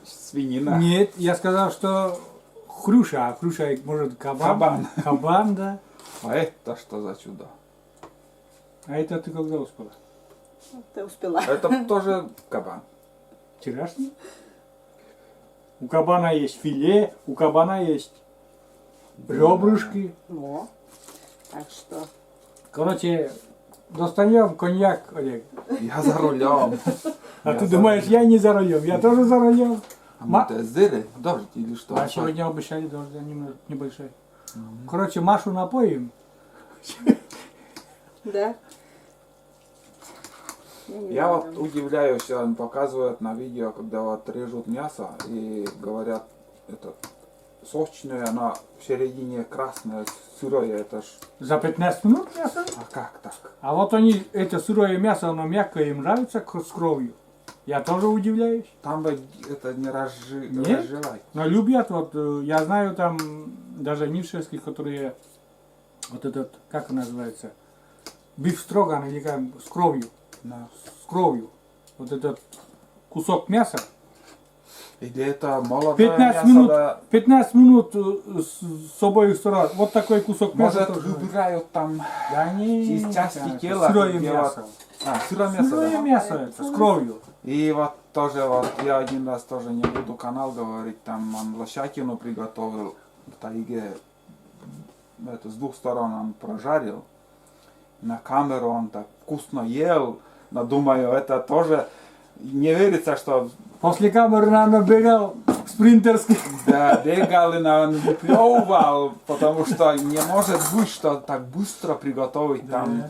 [SPEAKER 1] Свинина.
[SPEAKER 2] Нет, я сказал, что хрюша, а хрюша может кабан.
[SPEAKER 1] Кабан.
[SPEAKER 2] Кабан, да.
[SPEAKER 1] А это что за чудо?
[SPEAKER 2] А это ты когда успела?
[SPEAKER 3] Ты успела.
[SPEAKER 1] Это тоже кабан.
[SPEAKER 2] Вчерашний? У кабана есть филе, у кабана есть ребрышки.
[SPEAKER 3] Ну, так что.
[SPEAKER 2] Короче, достаем коньяк, Олег.
[SPEAKER 1] Я за рулем.
[SPEAKER 2] А
[SPEAKER 1] Я
[SPEAKER 2] ты
[SPEAKER 1] за
[SPEAKER 2] думаешь, я не за рулем, я тоже за рулем.
[SPEAKER 1] А мы это зыры? Дождь или что?
[SPEAKER 2] А сегодня обещали дождь небольшой. Короче, Машу напоим.
[SPEAKER 3] Да. не
[SPEAKER 1] Я
[SPEAKER 3] знаю.
[SPEAKER 1] вот удивляюсь, он показывает на видео, когда вот режут мясо и говорят, это сочное, она в середине красное, сырое, это ж...
[SPEAKER 2] За 15 минут мясо.
[SPEAKER 1] А как так?
[SPEAKER 2] А вот они, это сырое мясо, оно мягкое, им нравится с кровью. Я тоже удивляюсь.
[SPEAKER 1] Там бы это не
[SPEAKER 2] Нет?
[SPEAKER 1] разжевать.
[SPEAKER 2] Но любят, вот, я знаю там даже нившевских, которые, вот этот, как он называется, биф строган или как, с кровью.
[SPEAKER 1] Да.
[SPEAKER 2] С кровью. Вот этот кусок мяса.
[SPEAKER 1] Или это молодое
[SPEAKER 2] 15
[SPEAKER 1] мясо,
[SPEAKER 2] минут,
[SPEAKER 1] да,
[SPEAKER 2] 15 минут с обоих сторон. Вот такой кусок мяса.
[SPEAKER 1] может,
[SPEAKER 2] тоже.
[SPEAKER 1] выбирают там
[SPEAKER 2] Да не.
[SPEAKER 1] из части тела.
[SPEAKER 2] Сырое
[SPEAKER 1] где
[SPEAKER 2] мясо.
[SPEAKER 1] вот- А, сырое мясо,
[SPEAKER 2] Сырое
[SPEAKER 1] да.
[SPEAKER 2] мясо это, с кровью.
[SPEAKER 1] И вот тоже вот я один раз тоже не буду канал говорить, там он лошадину приготовил в тайге, это с двух сторон он прожарил, на камеру он так вкусно ел, но думаю, это тоже не верится, что
[SPEAKER 2] После камеры, наверное, бегал спринтерский.
[SPEAKER 1] да, бегал и он выплевывал, потому что не может быть, что так быстро приготовить там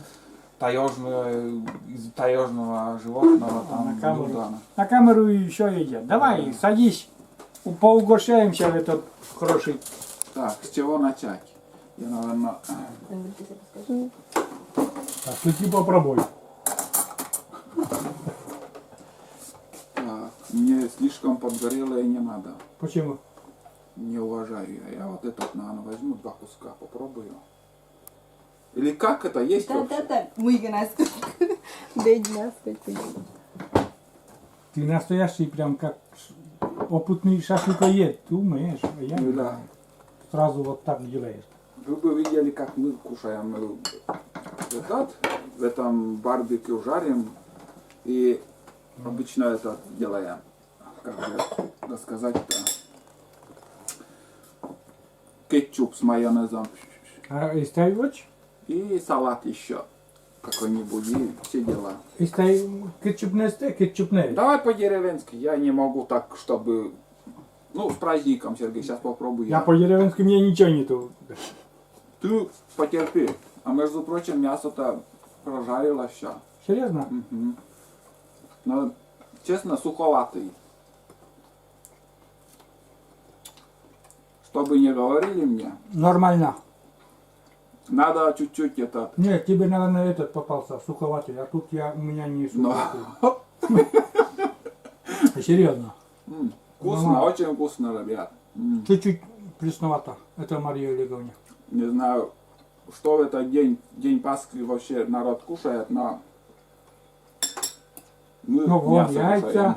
[SPEAKER 1] таежную, из таежного животного там
[SPEAKER 2] На камеру.
[SPEAKER 1] блюдо.
[SPEAKER 2] На камеру еще едят. Давай, садись. Поугощаемся в этот хороший.
[SPEAKER 1] Так, с чего начать? Я, наверное,
[SPEAKER 3] Андрей, ты расскажи.
[SPEAKER 2] Шашлыки попробуй.
[SPEAKER 1] так, мне слишком подгорело и не надо.
[SPEAKER 2] Почему?
[SPEAKER 1] Не уважаю я. Я вот этот, наверное, возьму 2 куска, попробую. Или как это есть вообще?
[SPEAKER 3] Да, мы нас. Бедь нас,
[SPEAKER 2] Ты настоящий прям как опытный шашлыкоед. Ты умеешь, а я не
[SPEAKER 1] Ну да.
[SPEAKER 2] знаю. Сразу вот так делаешь.
[SPEAKER 1] Вы бы видели, как мы кушаем. Мы этот, в этом барбекю жарим и обычно это делаем. Как же рассказать-то? Кетчуп с майонезом.
[SPEAKER 2] А истай watch?
[SPEAKER 1] И салат еще какой-нибудь, и все дела.
[SPEAKER 2] Истай кетчупный стейк, кетчупный.
[SPEAKER 1] Давай по-деревенски, я не могу так, чтобы... Ну, с праздником, Сергей, сейчас попробую.
[SPEAKER 2] Я по-деревенски, мне ничего нету.
[SPEAKER 1] Ты потерпи. А между прочим, мясо-то прожарилось все.
[SPEAKER 2] Серьезно?
[SPEAKER 1] Но, честно, суховатый. Что бы ни говорили мне,
[SPEAKER 2] Нормально.
[SPEAKER 1] надо чуть-чуть это...
[SPEAKER 2] Нет, тебе, наверное, этот попался, суховатый, а тут у меня не
[SPEAKER 1] Но...
[SPEAKER 2] суховатый. Серьезно.
[SPEAKER 1] Вкусно,
[SPEAKER 2] Нормально.
[SPEAKER 1] очень вкусно, ребят.
[SPEAKER 2] Чуть-чуть пресновато. Это Мария Олеговна.
[SPEAKER 1] Не знаю, что в этот день Пасхи вообще народ кушает, но мы
[SPEAKER 2] Ну, вон
[SPEAKER 1] мясо
[SPEAKER 2] яйца.
[SPEAKER 1] кушаем.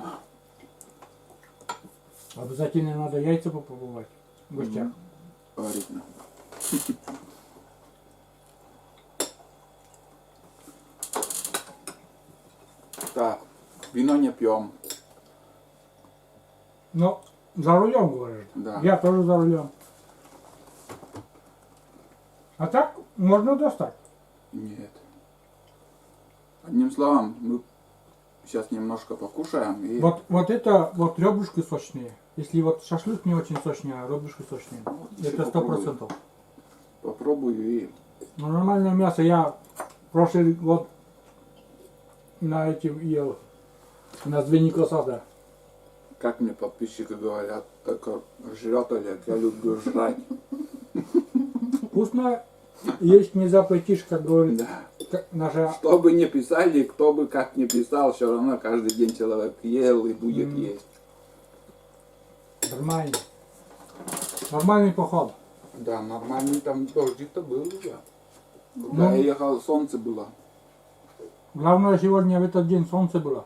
[SPEAKER 2] Обязательно надо яйца попробовать в гостях.
[SPEAKER 1] Говорит нам. Так, вино не пьем.
[SPEAKER 2] Но за рулем, говоришь?
[SPEAKER 1] Да.
[SPEAKER 2] Я тоже за рулем. А так можно достать.
[SPEAKER 1] Нет. Одним словом, мы сейчас немножко покушаем и
[SPEAKER 2] Вот это вот ребрышки сочные. Если вот шашлык не очень сочный, а ребрышки сочные. Это 100%.
[SPEAKER 1] попробую и
[SPEAKER 2] Но нормальное мясо я прошлый год на этим ел. На Звеника сада.
[SPEAKER 1] как мне подписчики говорят, только жрет Олег, я люблю жрать.
[SPEAKER 2] Вкусно есть не запретишь, как говорит
[SPEAKER 1] Да.
[SPEAKER 2] наша.
[SPEAKER 1] Что бы ни писали, кто бы как ни писал, все равно каждый день человек ел и будет есть.
[SPEAKER 2] Нормально. Нормальный поход.
[SPEAKER 1] Да, нормальный там дождик-то был уже.
[SPEAKER 2] Ну.
[SPEAKER 1] Когда я ехал, солнце было.
[SPEAKER 2] Главное, сегодня в этот день солнце было.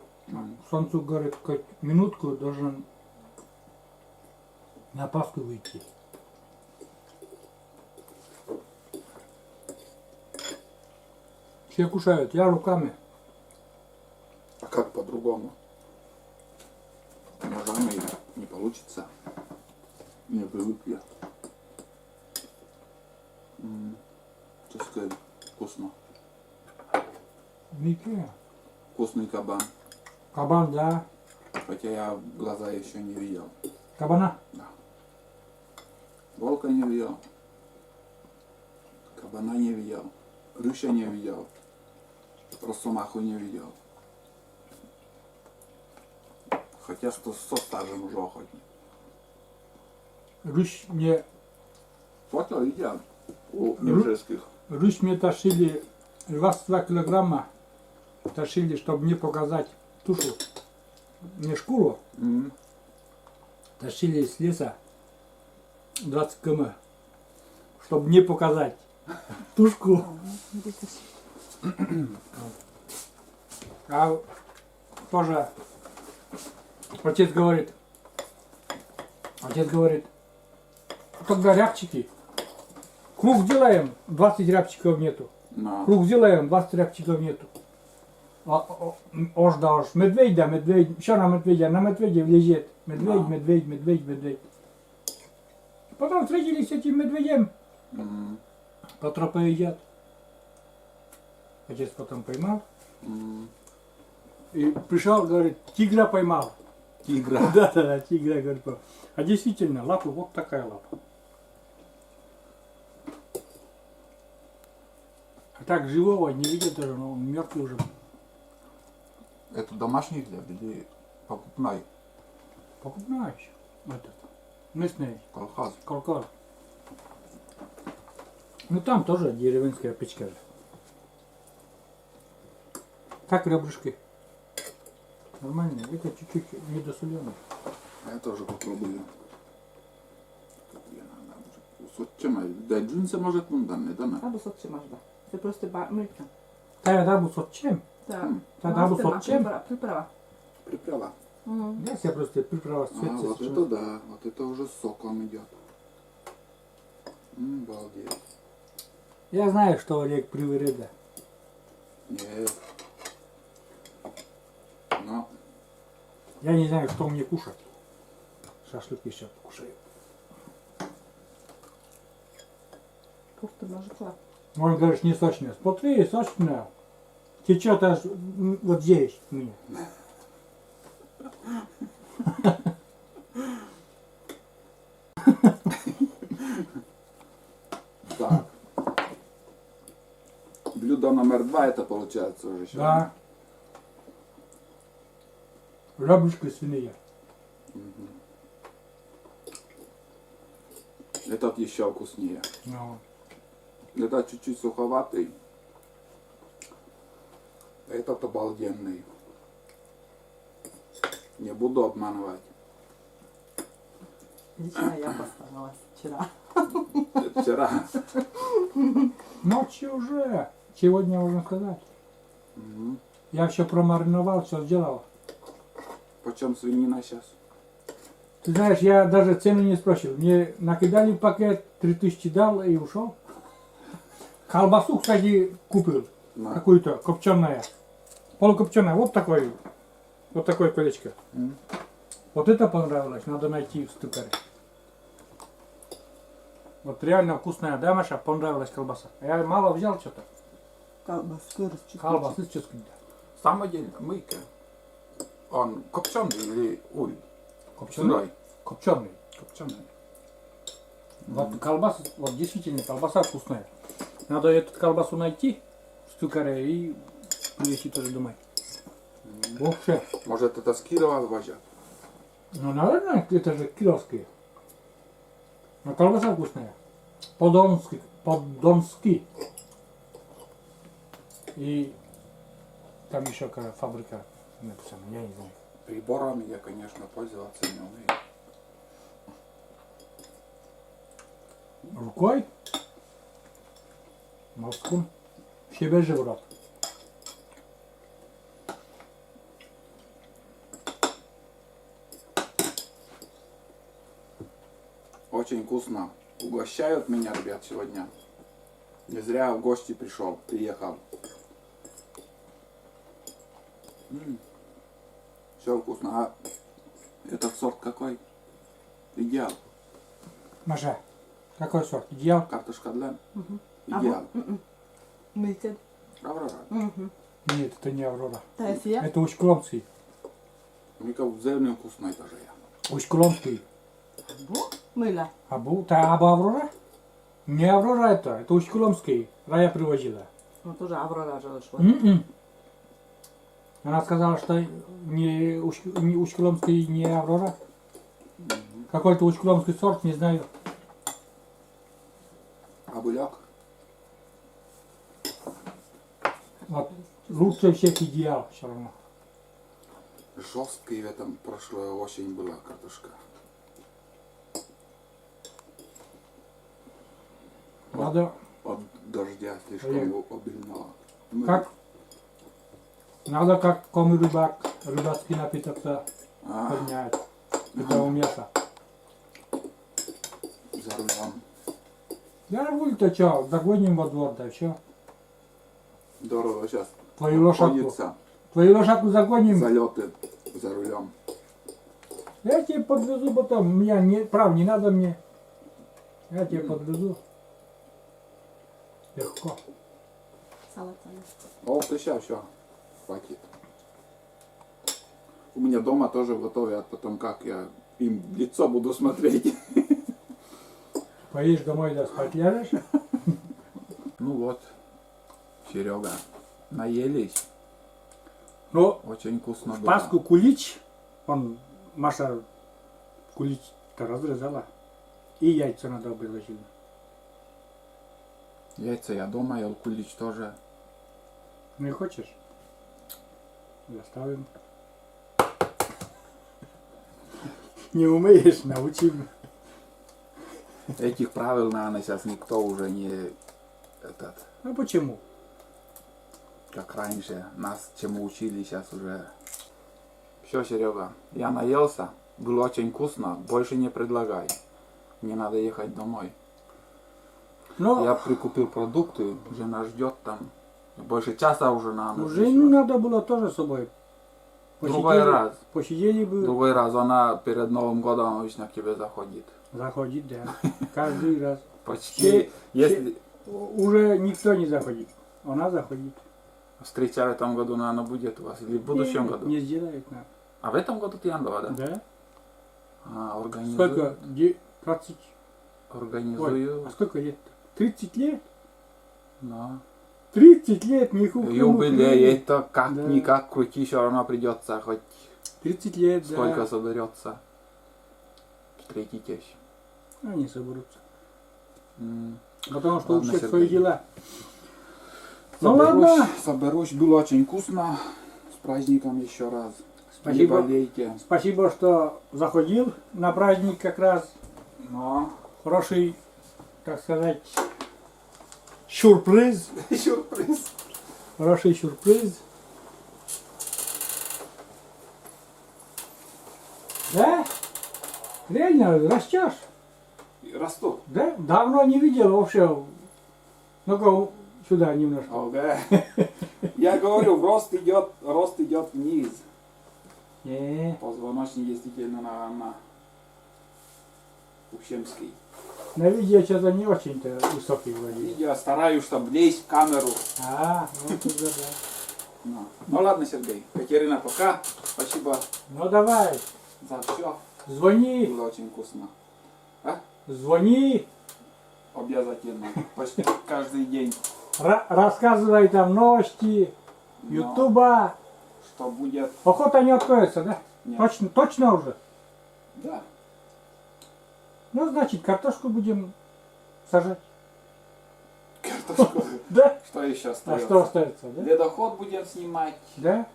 [SPEAKER 2] Солнце, говорит, как минутку должен на Пасху выйти. Все кушают, я руками.
[SPEAKER 1] А как по-другому? Ножами не получится. Не привык я. Что сказать? Вкусно.
[SPEAKER 2] Ничего.
[SPEAKER 1] Вкусный кабан.
[SPEAKER 2] Кабан, да.
[SPEAKER 1] Хотя я глаза еще не видел.
[SPEAKER 2] Кабана.
[SPEAKER 1] Волка не видел. Кабана не видел. Рыща не видел. Росомаху не видел. Хотя что со стажем уже хоть.
[SPEAKER 2] Рысь мне,
[SPEAKER 1] Фото видел у нюрнбергских.
[SPEAKER 2] рысь мне тащили 22 килограмма. Тащили, чтобы не показать тушу. Не шкуру. Тащили из леса 20 км. Чтобы не показать тушку. А тоже отец говорит, когда рябчики, круг делаем, 20 рябчиков нету.
[SPEAKER 1] Но.
[SPEAKER 2] Круг делаем, 20 рябчиков нету. Ождаш, медведь, да, медведь, еще на медведя лежит. Медведь,
[SPEAKER 1] Да.
[SPEAKER 2] медведь. Потом встретились с этим медведем, по тропе едят. Отец потом поймал. И пришел, говорит, тигра поймал.
[SPEAKER 1] Тигра.
[SPEAKER 2] Да, тигра, говорит. А действительно, лапа, вот такая лапа. А так живого не видят даже, но он мертвый уже.
[SPEAKER 1] Это домашний хлеб или покупной?
[SPEAKER 2] Покупная еще. Этот. Местный
[SPEAKER 1] Колхоз.
[SPEAKER 2] колкор. Ну там тоже деревенская печка же. Как ребрышки. Нормально. Это чуть-чуть недосоленый.
[SPEAKER 1] Я тоже попробую. Soccema, de ajun se može kundan, da ne?
[SPEAKER 3] Або сочи маš да. Се просто мрка.
[SPEAKER 2] Тая дабу с чем?
[SPEAKER 3] Да.
[SPEAKER 2] Та дабу с чем?
[SPEAKER 3] Приправа.
[SPEAKER 1] Приправа.
[SPEAKER 2] Я себе просто приправа с
[SPEAKER 1] А, вот это да, вот это уже с соком идет. Балдеть.
[SPEAKER 2] Я знаю, что Олег привыреда.
[SPEAKER 1] Нет. Но
[SPEAKER 2] Я не знаю, что мне кушать. Шашлык еще кушаю.
[SPEAKER 3] Кофта мажкла.
[SPEAKER 2] Он говорит, не сочная. Смотри, сочная. Течет аж вот здесь у меня.
[SPEAKER 1] так. номер 2 это получается уже сегодня.
[SPEAKER 2] Да. Ребрышки свинья.
[SPEAKER 1] Этот еще вкуснее.
[SPEAKER 2] Ну,
[SPEAKER 1] Этот чуть-чуть суховатый. Этот обалденный. Не буду обманывать.
[SPEAKER 3] Лично я постаралась вчера.
[SPEAKER 1] Это вчера.
[SPEAKER 2] ночью уже. Сегодня можно сказать.
[SPEAKER 1] Мгм.
[SPEAKER 2] Я все промариновал, все сделал.
[SPEAKER 1] Почем свинина сейчас?
[SPEAKER 2] Ты знаешь, я даже цену не спросил. Мне накидали пакет, 3000 дал и ушел. Колбасу, кстати, купил.
[SPEAKER 1] На.
[SPEAKER 2] Какую-то, копченая. Полукопченая, вот такое колечко.
[SPEAKER 1] М.
[SPEAKER 2] Вот это понравилось, надо найти в ступоре. Вот реально вкусная, да, Маша, понравилась колбаса. Я мало взял что-то.
[SPEAKER 3] Колбаску расчистить.
[SPEAKER 2] Колбасы ческать.
[SPEAKER 1] Самодельно, мыка. Он копченый или уль?
[SPEAKER 2] Копченый?
[SPEAKER 1] Сырой.
[SPEAKER 2] Копченый.
[SPEAKER 1] Копченый.
[SPEAKER 2] Вот колбаса, вот действительно колбаса вкусная. Надо эту колбасу найти в стукаре и привезти тоже домой. Вообще.
[SPEAKER 1] Может это с Кирова возят?
[SPEAKER 2] Ну, наверное, это же кировские. Но колбаса вкусная. По-донски. И там еще какая фабрика написана, я не знаю.
[SPEAKER 1] Приборами я, конечно, пользоваться не умею.
[SPEAKER 2] Рукой. Мозгом. В себе же, брат.
[SPEAKER 1] Очень вкусно. Угощают меня, ребят, сегодня. Не зря в гости приехал. Все вкусно. А этот сорт какой? Идеал.
[SPEAKER 2] Маша, какой сорт? Идеал?
[SPEAKER 1] Картошка для?
[SPEAKER 3] А
[SPEAKER 1] Идеал.
[SPEAKER 3] Мыльте.
[SPEAKER 1] Аврора.
[SPEAKER 2] Нет, это не Аврора.
[SPEAKER 3] Тайсия.
[SPEAKER 2] Это Усть-Куломский.
[SPEAKER 1] Мне как зелень вкусный тоже я.
[SPEAKER 2] Усть-Куломский.
[SPEAKER 3] Мыла.
[SPEAKER 2] Абу Аврора? Не Аврора это Усть-Куломский. Рая привозила.
[SPEAKER 3] Ну тоже Аврора же вышла.
[SPEAKER 2] М-м. Она сказала, что не Усть-Куломский, не Аврора. Какой-то Усть-Куломский сорт, не знаю.
[SPEAKER 1] А буряк?
[SPEAKER 2] Вот. Лучше всех идеал все равно.
[SPEAKER 1] Жесткий в этом прошлой осень была картошка.
[SPEAKER 2] Надо,
[SPEAKER 1] От дождя слишком обильного.
[SPEAKER 2] как, надо как коми рыбак, рыбацкий напиток-то
[SPEAKER 1] А,
[SPEAKER 2] поднять. Это у мяса.
[SPEAKER 1] за рулем.
[SPEAKER 2] Я буду-то что, загоним во двор, да все.
[SPEAKER 1] Дорого сейчас.
[SPEAKER 2] Твою лошадку.
[SPEAKER 1] Ходится.
[SPEAKER 2] Твою лошадку загоним.
[SPEAKER 1] Залеты за рулем.
[SPEAKER 2] Я тебе подвезу потом. Меня не, прав не надо мне. Я тебе подвезу. Легко.
[SPEAKER 3] Салат.
[SPEAKER 1] О, ты сейчас все. Хватит. У меня дома тоже готовят, потом как я им в лицо буду смотреть.
[SPEAKER 2] Поедешь домой, да спать ляжешь?
[SPEAKER 1] Ну вот, Серега, наелись.
[SPEAKER 2] Ну,
[SPEAKER 1] Очень вкусно
[SPEAKER 2] в
[SPEAKER 1] было.
[SPEAKER 2] Пасху кулич, Маша кулич-то разрезала. И яйца надо приложила.
[SPEAKER 1] Яйца я дома ел, кулич тоже.
[SPEAKER 2] Не хочешь? Заставим. Не умеешь, научим.
[SPEAKER 1] Этих правил, наверное, сейчас никто уже не этот,
[SPEAKER 2] Ну почему?
[SPEAKER 1] как раньше. Нас чему учили, сейчас уже. Все, Серега, я наелся. Было очень вкусно. Больше не предлагай. Мне надо ехать домой.
[SPEAKER 2] Но
[SPEAKER 1] Я прикупил продукты, жена ждет там. Больше часа уже надо.
[SPEAKER 2] уже не надо было тоже с собой.
[SPEAKER 1] Другой раз.
[SPEAKER 2] Посидели бы.
[SPEAKER 1] Другой раз она перед Новым годом обычно к тебе заходит.
[SPEAKER 2] Заходит, да. Каждый раз.
[SPEAKER 1] Почти. Если
[SPEAKER 2] Уже никто не заходит. Она заходит.
[SPEAKER 1] встреча в этом году, наверное, будет у вас. Или в будущем году.
[SPEAKER 2] Не сделает нам.
[SPEAKER 1] А в этом году Тьяндова, да?
[SPEAKER 2] Да?
[SPEAKER 1] А, организую.
[SPEAKER 2] Сколько? 20. Ой,
[SPEAKER 1] Организую.
[SPEAKER 2] а сколько лет? 30 лет?
[SPEAKER 1] Да.
[SPEAKER 2] 30 лет, не хухры.
[SPEAKER 1] Юбилей, это
[SPEAKER 2] Да.
[SPEAKER 1] как-никак крути, все равно придется, хоть
[SPEAKER 2] 30 лет,
[SPEAKER 1] сколько
[SPEAKER 2] да.
[SPEAKER 1] соберется. Третий тещ.
[SPEAKER 2] Они соберутся.
[SPEAKER 1] М.
[SPEAKER 2] Потому что у
[SPEAKER 1] Ладно,
[SPEAKER 2] всех
[SPEAKER 1] Сергей.
[SPEAKER 2] свои дела. Ну ладно.
[SPEAKER 1] Соберусь, было очень вкусно. С праздником еще раз.
[SPEAKER 2] Спасибо.
[SPEAKER 1] Не болейте.
[SPEAKER 2] Спасибо, что заходил на праздник как раз.
[SPEAKER 1] Но.
[SPEAKER 2] Хороший, так сказать, сюрприз.
[SPEAKER 1] Сюрприз.
[SPEAKER 2] Хороший сюрприз. Да? Реально растешь.
[SPEAKER 1] Расту.
[SPEAKER 2] Да? Давно не видел вообще. Ну-ка сюда немножко.
[SPEAKER 1] Ага. Я говорю, рост идет вниз. Позвоночник действительно, наверное, Ущемский.
[SPEAKER 2] На видео что-то не очень-то высокий вроде.
[SPEAKER 1] Видео стараюсь, чтобы влезть в камеру.
[SPEAKER 2] Ну туда да.
[SPEAKER 1] Ну ладно, Сергей. Катерина, пока. Спасибо
[SPEAKER 2] Ну давай,
[SPEAKER 1] за все.
[SPEAKER 2] звони,
[SPEAKER 1] Было очень вкусно.
[SPEAKER 2] звони,
[SPEAKER 1] Обязательно. Почти каждый день.
[SPEAKER 2] рассказывай там новости,
[SPEAKER 1] Но
[SPEAKER 2] ютуба.
[SPEAKER 1] что будет?
[SPEAKER 2] Охота не откроется, да?
[SPEAKER 1] Нет.
[SPEAKER 2] Точно уже?
[SPEAKER 1] Да.
[SPEAKER 2] Ну, значит, картошку будем сажать.
[SPEAKER 1] Картошку.
[SPEAKER 2] Да?
[SPEAKER 1] Что еще
[SPEAKER 2] А
[SPEAKER 1] остается?
[SPEAKER 2] что остается, да?
[SPEAKER 1] Ледоход будем снимать.
[SPEAKER 2] Да?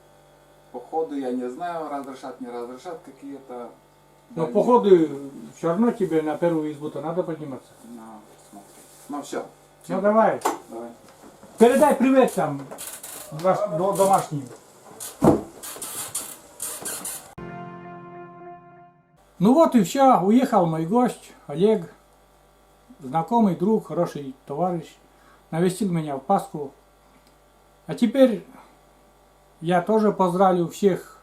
[SPEAKER 1] Походу, я не знаю, разрешат, не разрешат какие-то.
[SPEAKER 2] Но
[SPEAKER 1] дальние-
[SPEAKER 2] походу все равно тебе на первую избу-то надо подниматься.
[SPEAKER 1] Ну, смотри. Ну все.
[SPEAKER 2] Ну давай.
[SPEAKER 1] Давай.
[SPEAKER 2] Передай привет там домашним. Ну вот и все. Уехал мой гость Олег. Знакомый, друг, хороший товарищ. Навестил меня в Пасху. А теперь я тоже поздравлю всех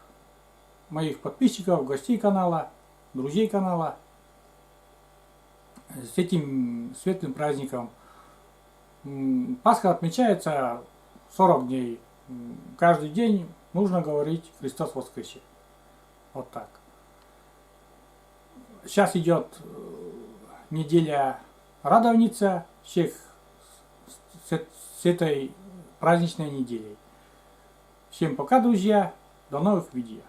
[SPEAKER 2] моих подписчиков, гостей канала, друзей канала с этим светлым праздником. Пасха отмечается 40 дней. Каждый день нужно говорить «Христос воскресе». Вот так. Сейчас идет неделя Радовница. Всех с этой праздничной неделей. Всем пока, друзья. До новых видео.